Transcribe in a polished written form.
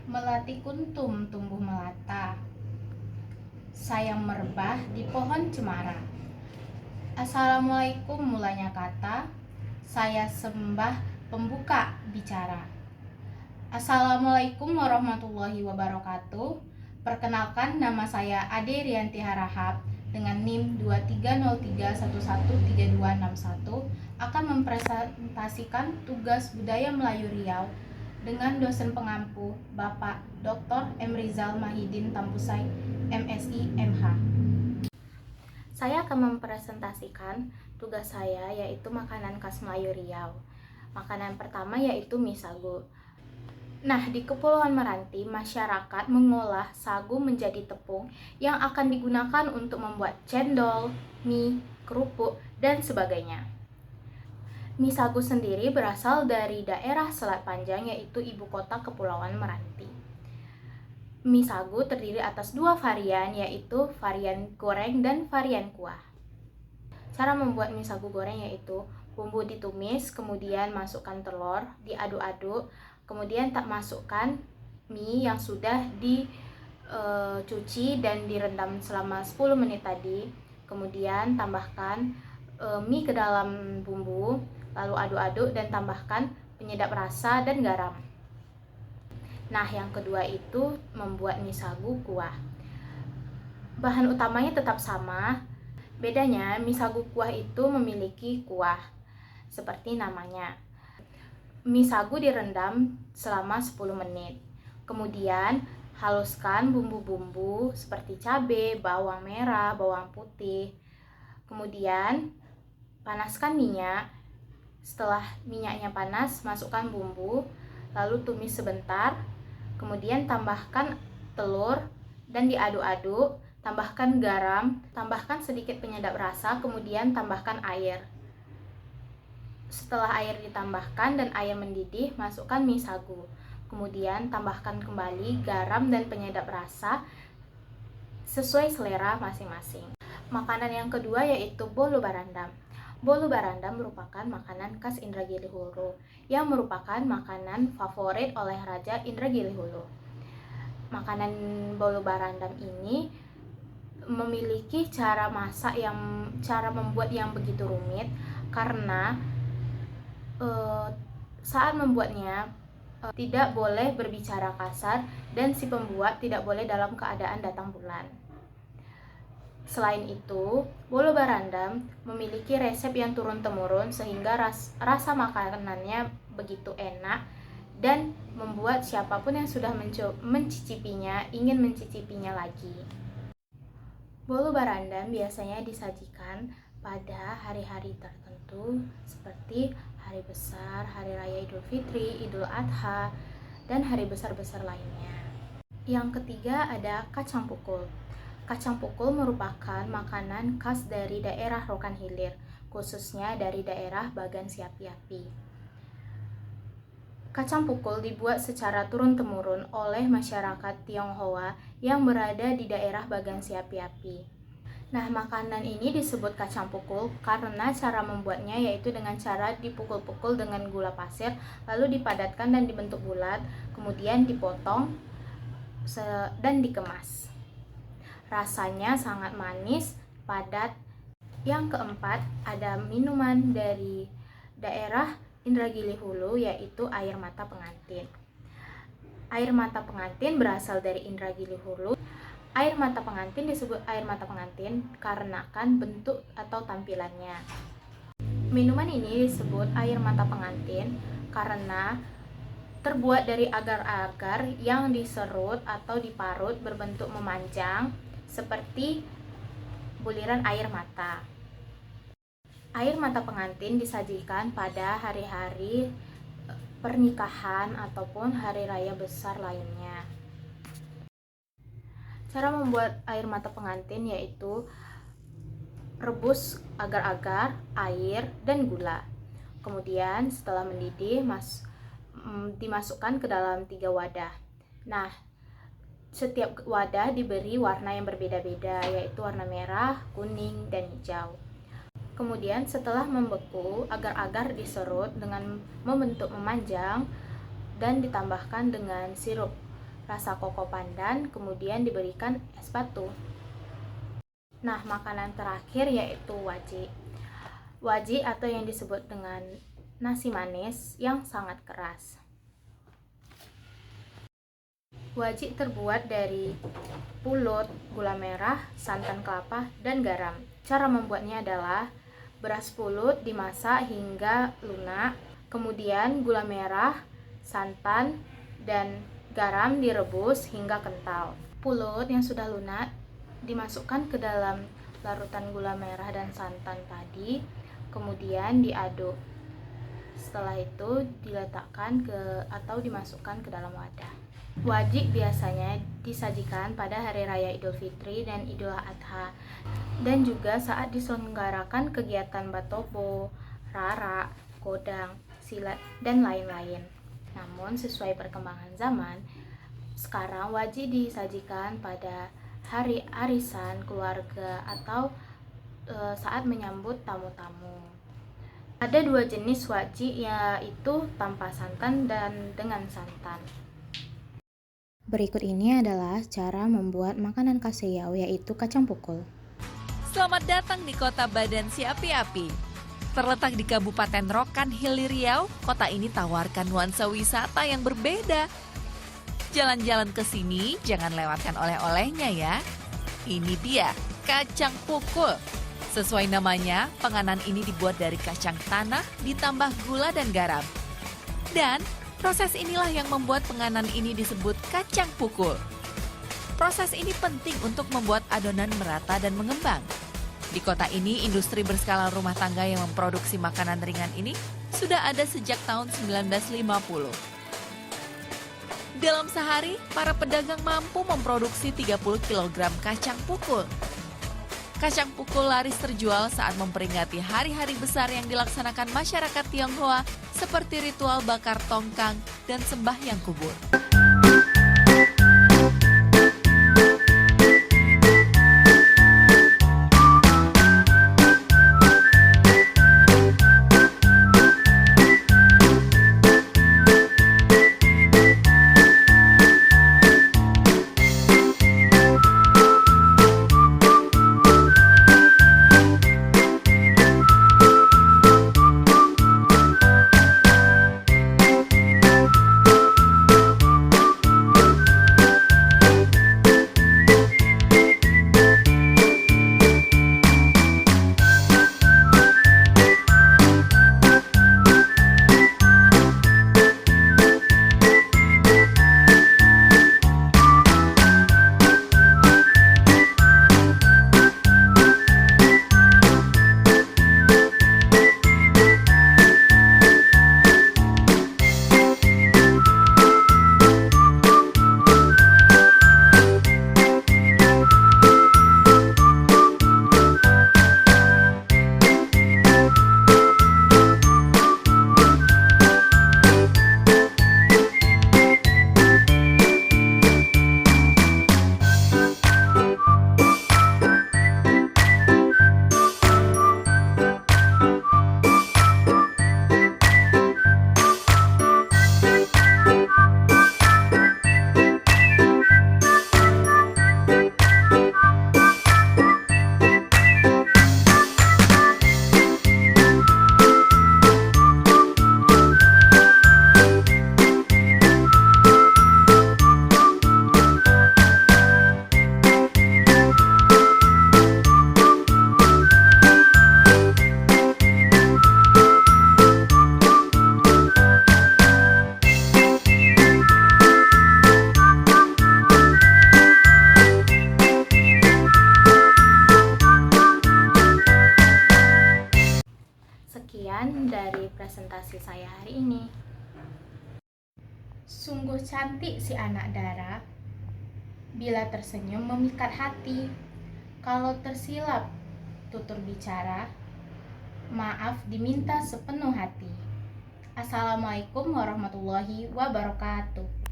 Melati kuntum tumbuh melata, sayang merebah di pohon cemara. Assalamualaikum mulanya kata, saya sembah pembuka bicara. Assalamualaikum warahmatullahi wabarakatuh. Perkenalkan, nama saya Ade Rianti Harahap dengan NIM 2303113261 akan mempresentasikan tugas budaya Melayu Riau dengan dosen pengampu Bapak Dr. M. Rizal Mahidin Tampusai, MSI, MH. Saya akan mempresentasikan tugas saya yaitu makanan khas Melayu Riau. Makanan pertama yaitu mie sagu. Nah, di Kepulauan Meranti, masyarakat mengolah sagu menjadi tepung yang akan digunakan untuk membuat cendol, mie, kerupuk, dan sebagainya. Mie sagu sendiri berasal dari daerah Selat Panjang, yaitu ibu kota Kepulauan Meranti. Mie sagu terdiri atas dua varian, yaitu varian goreng dan varian kuah. Cara membuat mie sagu goreng yaitu bumbu ditumis, kemudian masukkan telur, diaduk-aduk, kemudian tak masukkan mie yang sudah dicuci dan direndam selama 10 menit tadi. Kemudian tambahkan mie ke dalam bumbu, lalu aduk-aduk dan tambahkan penyedap rasa dan garam. Nah, yang kedua itu membuat mie sagu kuah. Bahan utamanya tetap sama. Bedanya, mie sagu kuah itu memiliki kuah, seperti namanya. Mie sagu direndam selama 10 menit. Kemudian, haluskan bumbu-bumbu seperti cabai, bawang merah, bawang putih. Kemudian, panaskan minyak. Setelah minyaknya panas, masukkan bumbu, lalu tumis sebentar. Kemudian tambahkan telur dan diaduk-aduk. Tambahkan garam, tambahkan sedikit penyedap rasa, kemudian tambahkan air. Setelah air ditambahkan dan air mendidih, masukkan mie sagu. Kemudian tambahkan kembali garam dan penyedap rasa sesuai selera masing-masing. Makanan yang kedua yaitu bolu barandam. Bolu barandam merupakan makanan khas Indragiri Hulu yang merupakan makanan favorit oleh Raja Indragiri Hulu. Makanan bolu barandam ini memiliki cara membuat yang begitu rumit karena saat membuatnya tidak boleh berbicara kasar dan si pembuat tidak boleh dalam keadaan datang bulan. Selain itu, bolu barandam memiliki resep yang turun-temurun sehingga rasa makanannya begitu enak dan membuat siapapun yang sudah mencicipinya ingin mencicipinya lagi. Bolu barandam biasanya disajikan pada hari-hari tertentu seperti hari besar, hari raya Idul Fitri, Idul Adha, dan hari besar-besar lainnya. Yang ketiga ada kacang pukul. Kacang pukul merupakan makanan khas dari daerah Rokan Hilir, khususnya dari daerah Bagan Siapi-api. Kacang pukul dibuat secara turun-temurun oleh masyarakat Tionghoa yang berada di daerah Bagan Siapi-api. Nah, makanan ini disebut kacang pukul karena cara membuatnya yaitu dengan cara dipukul-pukul dengan gula pasir, lalu dipadatkan dan dibentuk bulat, kemudian dipotong dan dikemas. Rasanya sangat manis, padat. Yang keempat, ada minuman dari daerah Indragiri Hulu yaitu air mata pengantin. Air mata pengantin berasal dari Indragiri Hulu. Air mata pengantin disebut air mata pengantin karena bentuk atau tampilannya. Minuman ini disebut air mata pengantin karena terbuat dari agar-agar yang diserut atau diparut berbentuk memanjang seperti buliran air mata. Air mata pengantin disajikan pada hari-hari pernikahan ataupun hari raya besar lainnya. Cara membuat air mata pengantin yaitu rebus agar-agar, air, dan gula. Kemudian setelah mendidih dimasukkan ke dalam 3 wadah. Nah, setiap wadah diberi warna yang berbeda-beda, yaitu warna merah, kuning, dan hijau. Kemudian setelah membeku, agar-agar diserut dengan membentuk memanjang dan ditambahkan dengan sirup rasa koko pandan, kemudian diberikan es batu. Nah, makanan terakhir yaitu waji. Waji atau yang disebut dengan nasi manis yang sangat keras. Waji terbuat dari pulut, gula merah, santan kelapa, dan garam. Cara membuatnya adalah beras pulut dimasak hingga lunak, kemudian gula merah, santan, dan garam direbus hingga kental. Pulut yang sudah lunak dimasukkan ke dalam larutan gula merah dan santan tadi, kemudian diaduk. Setelah itu diletakkan atau dimasukkan ke dalam wadah. Wajik biasanya disajikan pada hari raya Idul Fitri dan Idul Adha, dan juga saat diselenggarakan kegiatan batobo, rara, kodang, silat, dan lain-lain. Namun sesuai perkembangan zaman, sekarang wajik disajikan pada hari arisan keluarga atau saat menyambut tamu-tamu. Ada dua jenis wajik, yaitu tanpa santan dan dengan santan. Berikut ini adalah cara membuat makanan khas Riau, yaitu kacang pukul. Selamat datang di kota Badan Si Api-Api. Terletak di Kabupaten Rokan Hilir Riau, kota ini tawarkan nuansa wisata yang berbeda. Jalan-jalan ke sini jangan lewatkan oleh-olehnya ya. Ini dia, kacang pukul. Sesuai namanya, penganan ini dibuat dari kacang tanah ditambah gula dan garam. Dan proses inilah yang membuat penganan ini disebut kacang pukul. Proses ini penting untuk membuat adonan merata dan mengembang. Di kota ini, industri berskala rumah tangga yang memproduksi makanan ringan ini sudah ada sejak tahun 1950. Dalam sehari, para pedagang mampu memproduksi 30 kg kacang pukul. Kacang pukul laris terjual saat memperingati hari-hari besar yang dilaksanakan masyarakat Tionghoa seperti ritual bakar tongkang dan sembahyang kubur. Sekian dari presentasi saya hari ini. Sungguh cantik si anak Dara. Bila tersenyum memikat hati. Kalau tersilap tutur bicara, maaf diminta sepenuh hati. Assalamualaikum warahmatullahi wabarakatuh.